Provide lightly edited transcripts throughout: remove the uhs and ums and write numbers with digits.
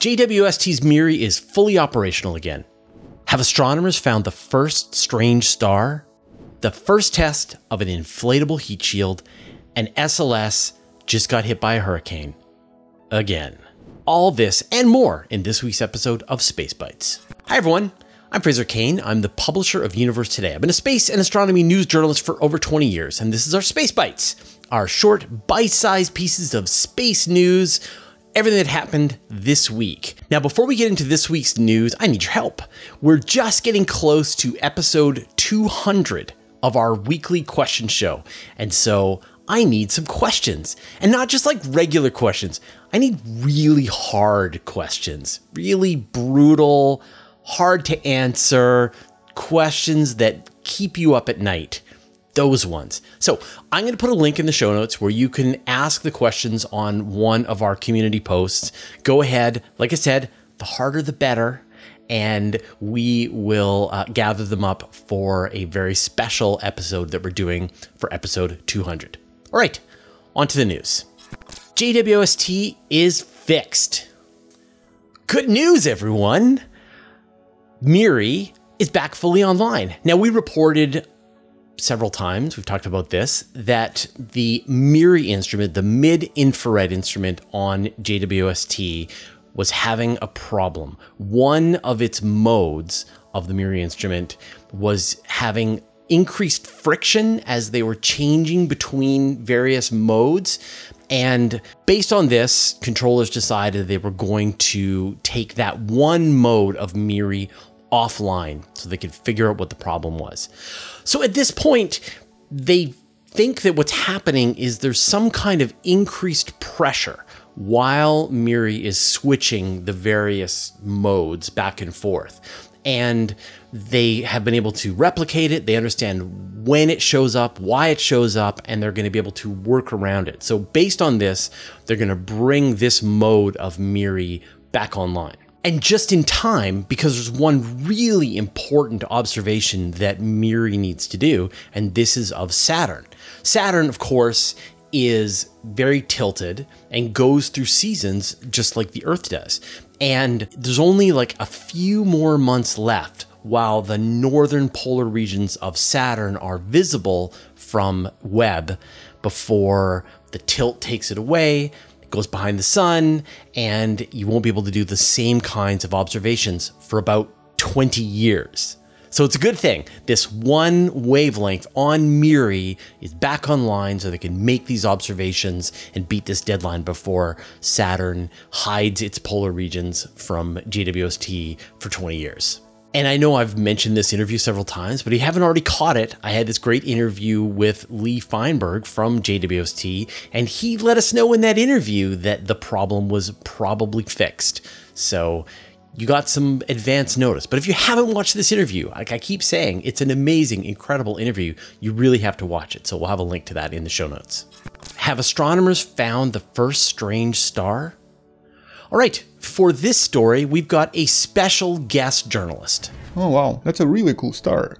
JWST's MIRI is fully operational again. Have astronomers found the first strange star? The first test of an inflatable heat shield, and SLS just got hit by a hurricane. Again. All this and more in this week's episode of Space Bites. Hi everyone, I'm frasercain. I'm the publisher of Universe Today. I've been a space and astronomy news journalist for over 20 years, and this is our Space Bites, our short, bite-sized pieces of space news, everything that happened this week. Now, before we get into this week's news, I need your help. We're just getting close to episode 200 of our weekly question show, and so I need some questions, and not just like regular questions. I need really hard questions, really brutal, hard to answer questions that keep you up at night. Those ones. So I'm going to put a link in the show notes where you can ask the questions on one of our community posts. Go ahead. Like I said, the harder the better. And we will gather them up for a very special episode that we're doing for episode 200. All right, on to the news. JWST is fixed. Good news, everyone. MIRI is back fully online. Now, we reported several times, we've talked about this, that the MIRI instrument, the mid-infrared instrument on JWST, was having a problem. One of its modes of the MIRI instrument was having increased friction as they were changing between various modes. And based on this, controllers decided they were going to take that one mode of MIRI offline so they could figure out what the problem was. So at this point, they think that what's happening is there's some kind of increased pressure while MIRI is switching the various modes back and forth. And they have been able to replicate it. They understand when it shows up, why it shows up, and they're going to be able to work around it. So based on this, they're going to bring this mode of MIRI back online. And just in time, because there's one really important observation that MIRI needs to do, and this is of Saturn. Saturn, of course, is very tilted and goes through seasons just like the Earth does. And there's only like a few more months left while the northern polar regions of Saturn are visible from Webb before the tilt takes it away. Goes behind the sun, and you won't be able to do the same kinds of observations for about 20 years. So it's a good thing. This one wavelength on MIRI is back online so they can make these observations and beat this deadline before Saturn hides its polar regions from JWST for 20 years. And I know I've mentioned this interview several times, but if you haven't already caught it, I had this great interview with Lee Feinberg from JWST, and he let us know in that interview that the problem was probably fixed. So you got some advance notice. But if you haven't watched this interview, like I keep saying, it's an amazing, incredible interview. You really have to watch it. So we'll have a link to that in the show notes. Have astronomers found the first strange star? All right, for this story, we've got a special guest journalist. Oh wow, that's a really cool star.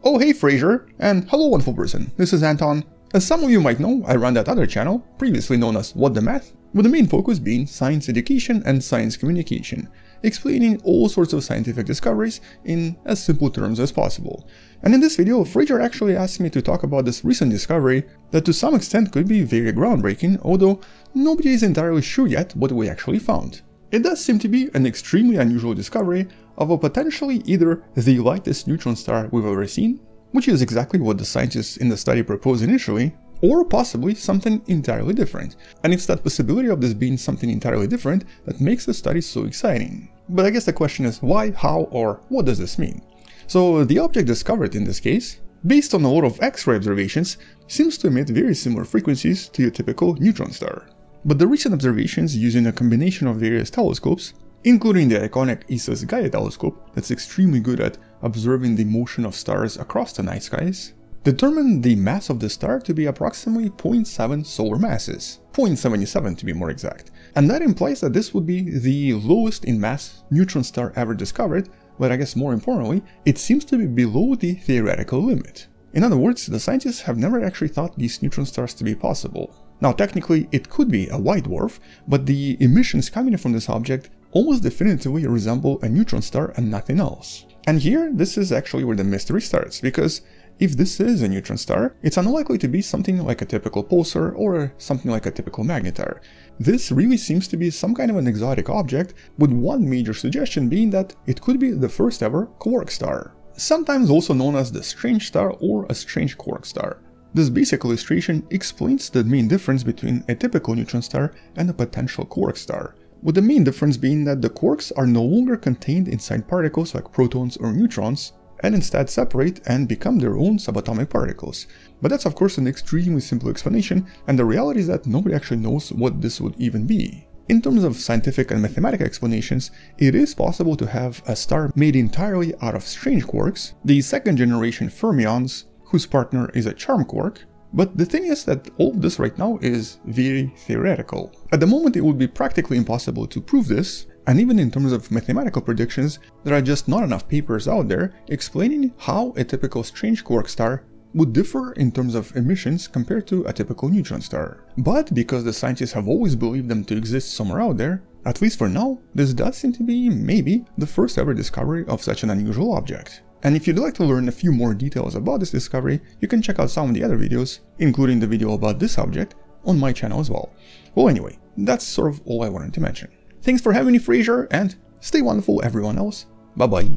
Oh hey Fraser, and hello wonderful person, this is Anton. As some of you might know, I run that other channel, previously known as What the Math, with the main focus being science education and science communication, explaining all sorts of scientific discoveries in as simple terms as possible. And in this video, Fraser actually asked me to talk about this recent discovery that to some extent could be very groundbreaking, although nobody is entirely sure yet what we actually found. It does seem to be an extremely unusual discovery of a potentially either the lightest neutron star we've ever seen, which is exactly what the scientists in the study proposed initially, or possibly something entirely different. And it's that possibility of this being something entirely different that makes the study so exciting. But I guess the question is why, how, or what does this mean? So the object discovered in this case, based on a lot of X-ray observations, seems to emit very similar frequencies to your typical neutron star. But the recent observations using a combination of various telescopes, including the iconic ESA's Gaia telescope that's extremely good at observing the motion of stars across the night skies, determined the mass of the star to be approximately 0.7 solar masses, 0.77 to be more exact. And that implies that this would be the lowest in mass neutron star ever discovered, but I guess more importantly, it seems to be below the theoretical limit. In other words, the scientists have never actually thought these neutron stars to be possible. Now technically it could be a white dwarf, but the emissions coming from this object almost definitively resemble a neutron star and nothing else. And here, this is actually where the mystery starts, because if this is a neutron star, it's unlikely to be something like a typical pulsar or something like a typical magnetar. This really seems to be some kind of an exotic object, with one major suggestion being that it could be the first ever quark star, sometimes also known as the strange star or a strange quark star. This basic illustration explains the main difference between a typical neutron star and a potential quark star, with the main difference being that the quarks are no longer contained inside particles like protons or neutrons, and instead separate and become their own subatomic particles. But that's of course an extremely simple explanation, and the reality is that nobody actually knows what this would even be. In terms of scientific and mathematical explanations, it is possible to have a star made entirely out of strange quarks, the second generation fermions, whose partner is a charm quark. But the thing is that all of this right now is very theoretical. At the moment it would be practically impossible to prove this, and even in terms of mathematical predictions, there are just not enough papers out there explaining how a typical strange quark star would differ in terms of emissions compared to a typical neutron star. But because the scientists have always believed them to exist somewhere out there, at least for now, this does seem to be maybe the first ever discovery of such an unusual object. And if you'd like to learn a few more details about this discovery, you can check out some of the other videos, including the video about this object, on my channel as well. Well anyway, that's sort of all I wanted to mention. Thanks for having me, Fraser, and stay wonderful everyone else. Bye bye.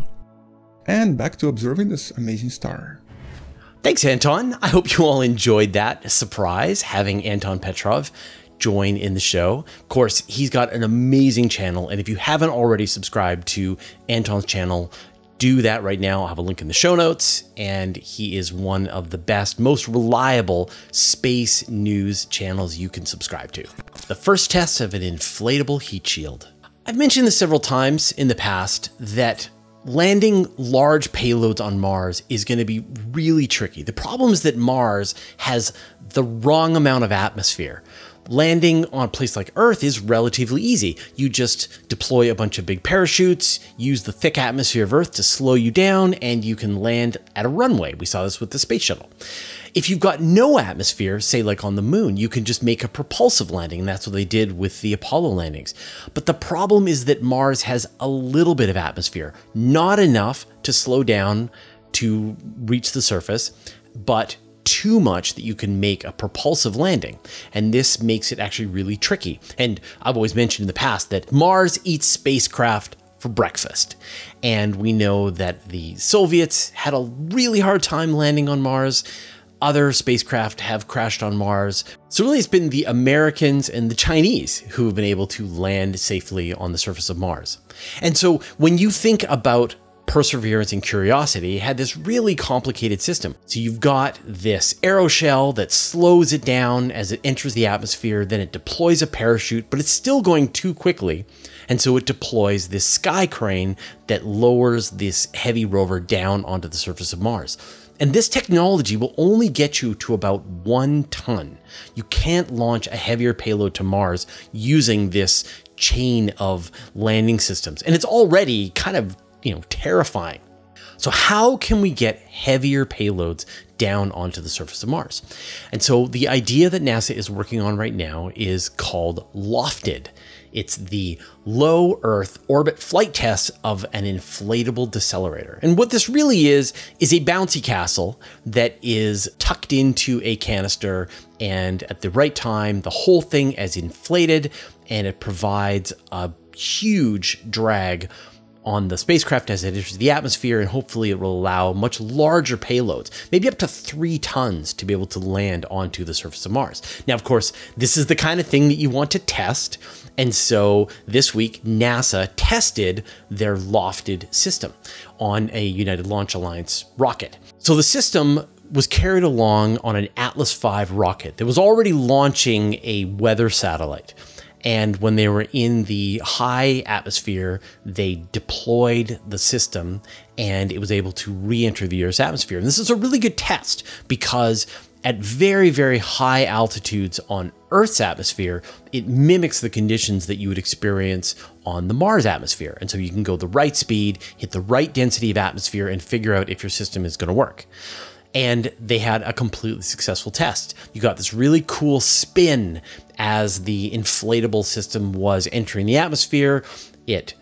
And back to observing this amazing star. Thanks, Anton. I hope you all enjoyed that surprise, having Anton Petrov join in the show. Of course, he's got an amazing channel, and if you haven't already subscribed to Anton's channel, do that right now. I'll have a link in the show notes, and he is one of the best, most reliable space news channels you can subscribe to. The first test of an inflatable heat shield. I've mentioned this several times in the past that landing large payloads on Mars is going to be really tricky. The problem is that Mars has the wrong amount of atmosphere. Landing on a place like Earth is relatively easy. You just deploy a bunch of big parachutes, use the thick atmosphere of Earth to slow you down, and you can land at a runway. We saw this with the space shuttle. If you've got no atmosphere, say like on the moon, you can just make a propulsive landing, and that's what they did with the Apollo landings. But the problem is that Mars has a little bit of atmosphere, not enough to slow down to reach the surface, but too much that you can make a propulsive landing. And this makes it actually really tricky. And I've always mentioned in the past that Mars eats spacecraft for breakfast. And we know that the Soviets had a really hard time landing on Mars. Other spacecraft have crashed on Mars. So really it's been the Americans and the Chinese who have been able to land safely on the surface of Mars. And so when you think about Perseverance and Curiosity, had this really complicated system. So you've got this aeroshell that slows it down as it enters the atmosphere, then it deploys a parachute, but it's still going too quickly. And so it deploys this sky crane that lowers this heavy rover down onto the surface of Mars. And this technology will only get you to about 1 ton. You can't launch a heavier payload to Mars using this chain of landing systems. And it's already kind of terrifying. So how can we get heavier payloads down onto the surface of Mars? And so the idea that NASA is working on right now is called LOFTED. It's the low Earth orbit flight test of an inflatable decelerator. And what this really is a bouncy castle that is tucked into a canister, and at the right time, the whole thing is inflated, and it provides a huge drag on the spacecraft as it enters the atmosphere, and hopefully it will allow much larger payloads, maybe up to 3 tons, to be able to land onto the surface of Mars. Now, of course, this is the kind of thing that you want to test, and so this week, NASA tested their LOFTED system on a United Launch Alliance rocket. So the system was carried along on an Atlas V rocket that was already launching a weather satellite. And when they were in the high atmosphere, they deployed the system and it was able to re-enter the Earth's atmosphere. And this is a really good test because at very, very high altitudes on Earth's atmosphere, it mimics the conditions that you would experience on the Mars atmosphere. And so you can go the right speed, hit the right density of atmosphere, and figure out if your system is going to work. And they had a completely successful test. You got this really cool spin as the inflatable system was entering the atmosphere. it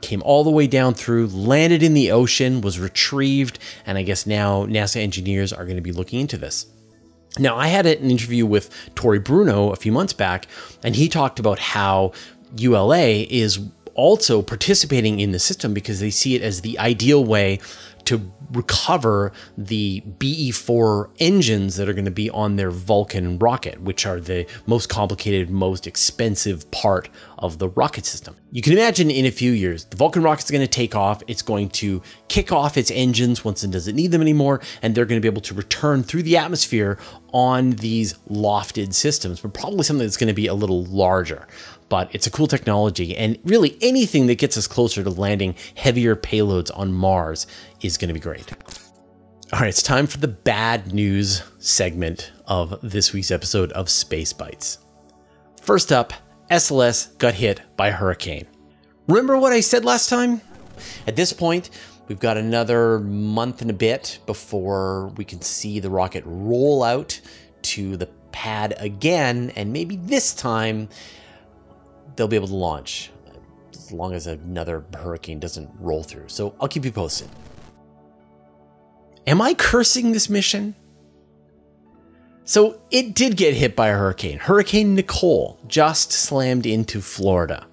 came all the way down through, landed in the ocean, was retrieved, and I guess now NASA engineers are going to be looking into this. Now, I had an interview with Tori Bruno a few months back, and he talked about how ULA is also participating in the system because they see it as the ideal way to recover the BE-4 engines that are going to be on their Vulcan rocket, which are the most complicated, most expensive part of the rocket system. You can imagine in a few years, the Vulcan rocket's going to take off, it's going to kick off its engines once it doesn't need them anymore, and they're going to be able to return through the atmosphere on these lofted systems, but probably something that's going to be a little larger. But it's a cool technology, and really anything that gets us closer to landing heavier payloads on Mars is going to be great. All right, it's time for the bad news segment of this week's episode of Space Bites. First up, SLS got hit by a hurricane. Remember what I said last time? At this point, we've got another month and a bit before we can see the rocket roll out to the pad again, and maybe this time they'll be able to launch as long as another hurricane doesn't roll through. So I'll keep you posted. Am I cursing this mission? So it did get hit by a hurricane. Hurricane Nicole just slammed into Florida,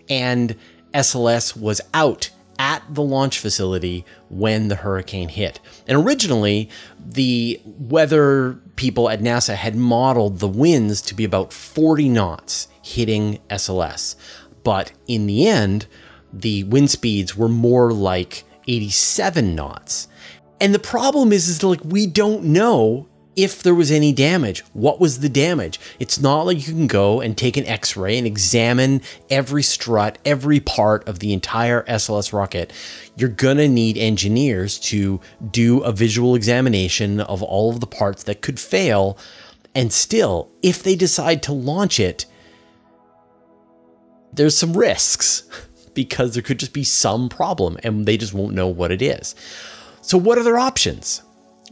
and SLS was out at the launch facility when the hurricane hit. And originally, the weather people at NASA had modeled the winds to be about 40 knots hitting SLS. But in the end, the wind speeds were more like 87 knots. And the problem is like we don't know if there was any damage. What was the damage? It's not like you can go and take an X-ray and examine every strut, every part of the entire SLS rocket. You're gonna need engineers to do a visual examination of all of the parts that could fail. And still, if they decide to launch it, there's some risks because there could just be some problem and they just won't know what it is. So what are their options?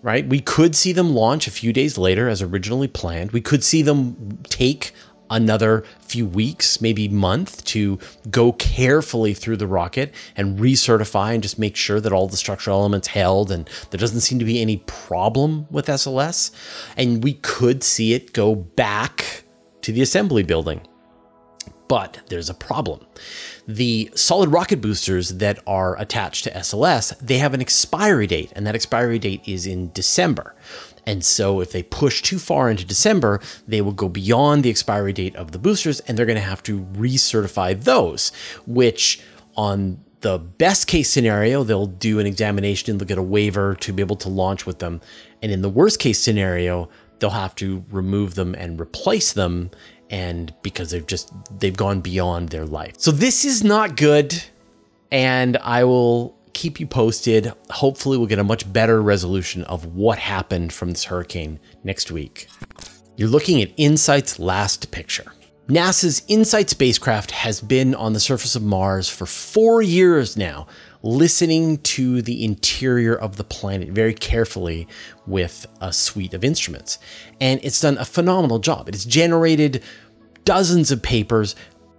Right? We could see them launch a few days later as originally planned. We could see them take another few weeks, maybe month, to go carefully through the rocket and recertify and just make sure that all the structural elements held and there doesn't seem to be any problem with SLS. And we could see it go back to the assembly building. But there's a problem. The solid rocket boosters that are attached to SLS, they have an expiry date, and that expiry date is in December. And so if they push too far into December, they will go beyond the expiry date of the boosters, and they're going to have to recertify those, which on the best case scenario, they'll do an examination and they'll get a waiver to be able to launch with them. And in the worst case scenario, they'll have to remove them and replace them, and because they've gone beyond their life. So this is not good, and I will keep you posted. Hopefully we'll get a much better resolution of what happened from this hurricane next week. You're looking at InSight's last picture. NASA's InSight spacecraft has been on the surface of Mars for 4 years now, listening to the interior of the planet very carefully with a suite of instruments. And it's done a phenomenal job. It has generated dozens of papers.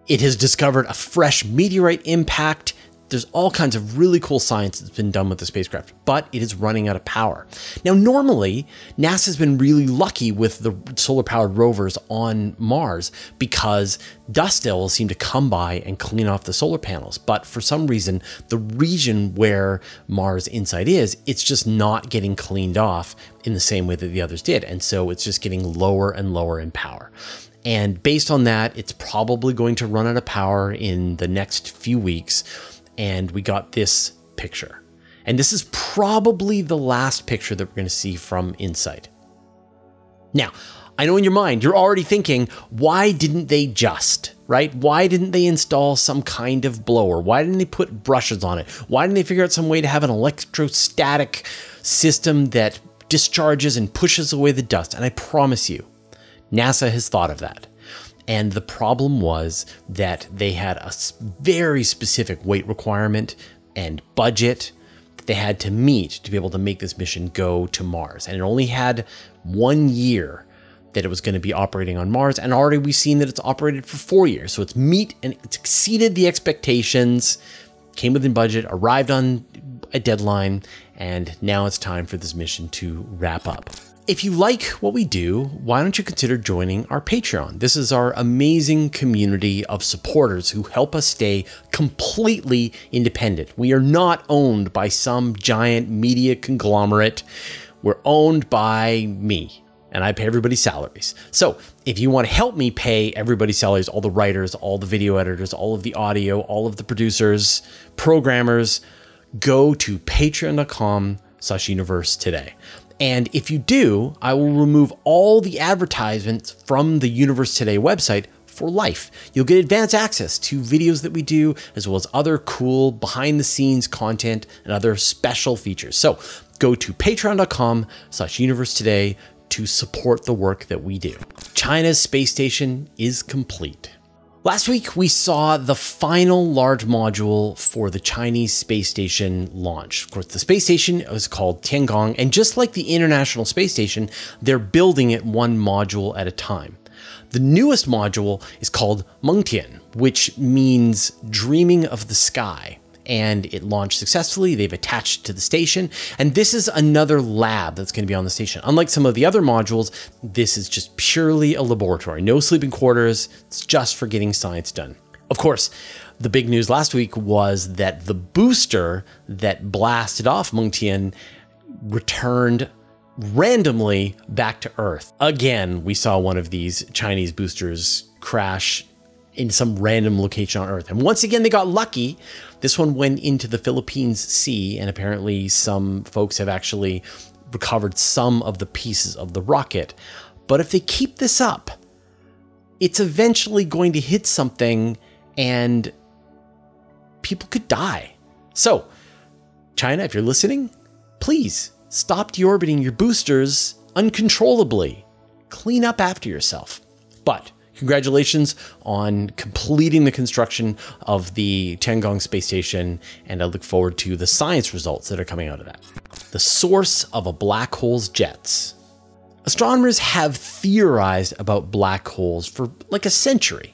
It has discovered a fresh meteorite impact. There's all kinds of really cool science that's been done with the spacecraft, but it is running out of power. Now, normally, NASA's been really lucky with the solar-powered rovers on Mars because dust devils seem to come by and clean off the solar panels. But for some reason, the region where Mars InSight is, it's just not getting cleaned off in the same way that the others did. And so it's just getting lower and lower in power. And based on that, it's probably going to run out of power in the next few weeks. And we got this picture. And this is probably the last picture that we're going to see from InSight. Now, I know in your mind, you're already thinking, why didn't they just, right? Why didn't they install some kind of blower? Why didn't they put brushes on it? Why didn't they figure out some way to have an electrostatic system that discharges and pushes away the dust? And I promise you, NASA has thought of that. And the problem was that they had a very specific weight requirement and budget that they had to meet to be able to make this mission go to Mars. And it only had 1 year that it was going to be operating on Mars, and already we've seen that it's operated for 4 years. So it's it's exceeded the expectations, came within budget, arrived on a deadline, and now it's time for this mission to wrap up. If you like what we do, why don't you consider joining our Patreon? This is our amazing community of supporters who help us stay completely independent. We are not owned by some giant media conglomerate. We're owned by me, and I pay everybody's salaries. So if you want to help me pay everybody's salaries, all the writers, all the video editors, all of the audio, all of the producers, programmers, go to patreon.com/universe today. And if you do, I will remove all the advertisements from the Universe Today website for life. You'll get advanced access to videos that we do, as well as other cool behind the scenes content and other special features. So go to patreon.com/universe today to support the work that we do. China's space station is complete. Last week, we saw the final large module for the Chinese space station launch. Of course, the space station is called Tiangong, and just like the International Space Station, they're building it one module at a time. The newest module is called Mengtian, which means dreaming of the sky. And it launched successfully. They've attached to the station. And this is another lab that's going to be on the station. Unlike some of the other modules, this is just purely a laboratory. No sleeping quarters. It's just for getting science done. Of course, the big news last week was that the booster that blasted off Mengtian returned randomly back to Earth. Again, we saw one of these Chinese boosters crash in some random location on Earth. And once again, they got lucky. This one went into the Philippines Sea, and apparently some folks have actually recovered some of the pieces of the rocket. But if they keep this up, it's eventually going to hit something and people could die. So, China, if you're listening, please stop deorbiting your boosters uncontrollably. Clean up after yourself. But congratulations on completing the construction of the Tiangong space station, and I look forward to the science results that are coming out of that. The source of a black hole's jets. Astronomers have theorized about black holes for like a century,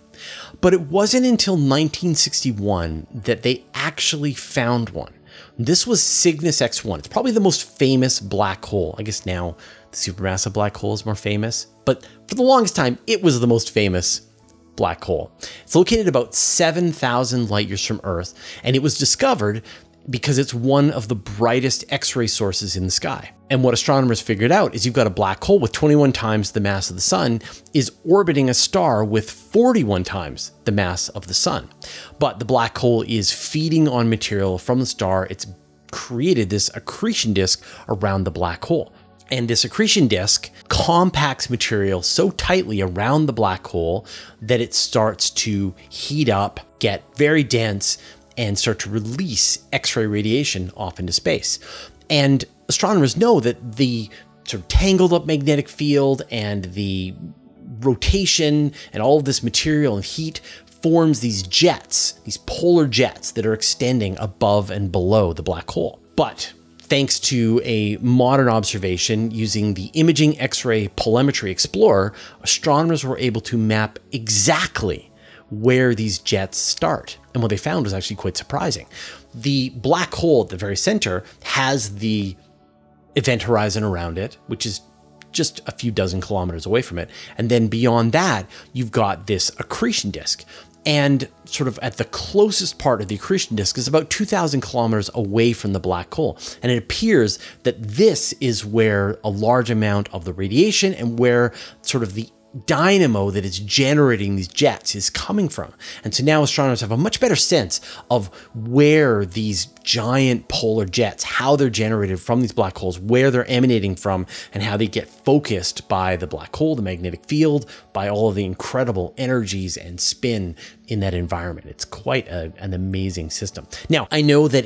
but it wasn't until 1961 that they actually found one. This was Cygnus X1. It's probably the most famous black hole. I guess now the supermassive black hole is more famous, but for the longest time, it was the most famous black hole. It's located about 7,000 light years from Earth, and it was discovered because it's one of the brightest X-ray sources in the sky. And what astronomers figured out is you've got a black hole with 21 times the mass of the sun is orbiting a star with 41 times the mass of the sun. But the black hole is feeding on material from the star. It's created this accretion disk around the black hole. And this accretion disk compacts material so tightly around the black hole that it starts to heat up, get very dense, and start to release X-ray radiation off into space. And astronomers know that the sort of tangled up magnetic field and the rotation and all of this material and heat forms these jets, these polar jets that are extending above and below the black hole. But thanks to a modern observation using the Imaging X-ray Polarimetry Explorer, astronomers were able to map exactly where these jets start. And what they found was actually quite surprising. The black hole at the very center has the event horizon around it, which is just a few dozen kilometers away from it. And then beyond that, you've got this accretion disk. And sort of at the closest part of the accretion disk is about 2,000 kilometers away from the black hole. And it appears that this is where a large amount of the radiation and where sort of the dynamo that is generating these jets is coming from. And so now astronomers have a much better sense of where these giant polar jets, how they're generated from these black holes, where they're emanating from, and how they get focused by the black hole, the magnetic field, by all of the incredible energies and spin in that environment. It's quite an amazing system. Now, I know that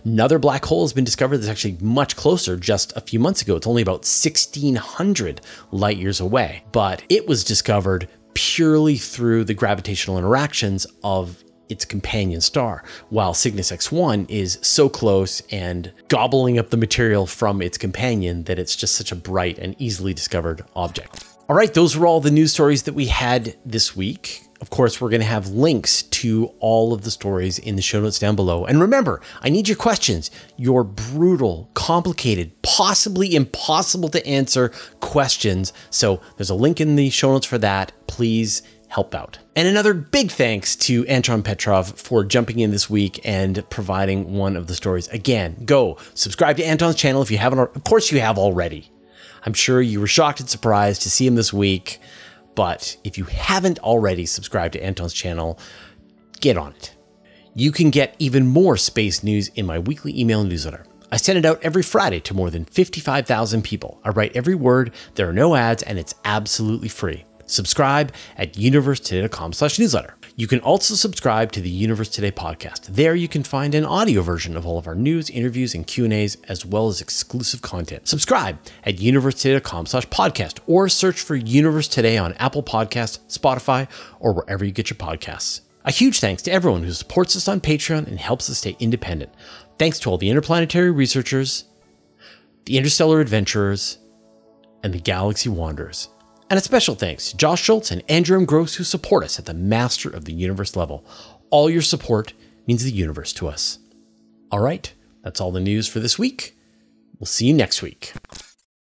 another black hole has been discovered that's actually much closer just a few months ago. It's only about 1,600 light years away, but it was discovered purely through the gravitational interactions of its companion star, while Cygnus X1 is so close and gobbling up the material from its companion that it's just such a bright and easily discovered object. All right, those were all the news stories that we had this week. Of course, we're going to have links to all of the stories in the show notes down below. And remember, I need your questions, your brutal, complicated, possibly impossible to answer questions. So there's a link in the show notes for that. Please help out. And another big thanks to Anton Petrov for jumping in this week and providing one of the stories. Again, go subscribe to Anton's channel if you haven't. Of course you have already. I'm sure you were shocked and surprised to see him this week. But if you haven't already subscribed to Anton's channel, get on it. You can get even more space news in my weekly email newsletter. I send it out every Friday to more than 55,000 people. I write every word, there are no ads, and it's absolutely free. Subscribe at universetoday.com/newsletter. You can also subscribe to the Universe Today podcast. There you can find an audio version of all of our news, interviews, and Q&As, as well as exclusive content. Subscribe at universetoday.com/podcast or search for Universe Today on Apple Podcasts, Spotify, or wherever you get your podcasts. A huge thanks to everyone who supports us on Patreon and helps us stay independent. Thanks to all the interplanetary researchers, the interstellar adventurers, and the galaxy wanderers. And a special thanks to Josh Schultz and Andrew M. Gross who support us at the Master of the Universe level. All your support means the universe to us. All right, that's all the news for this week. We'll see you next week.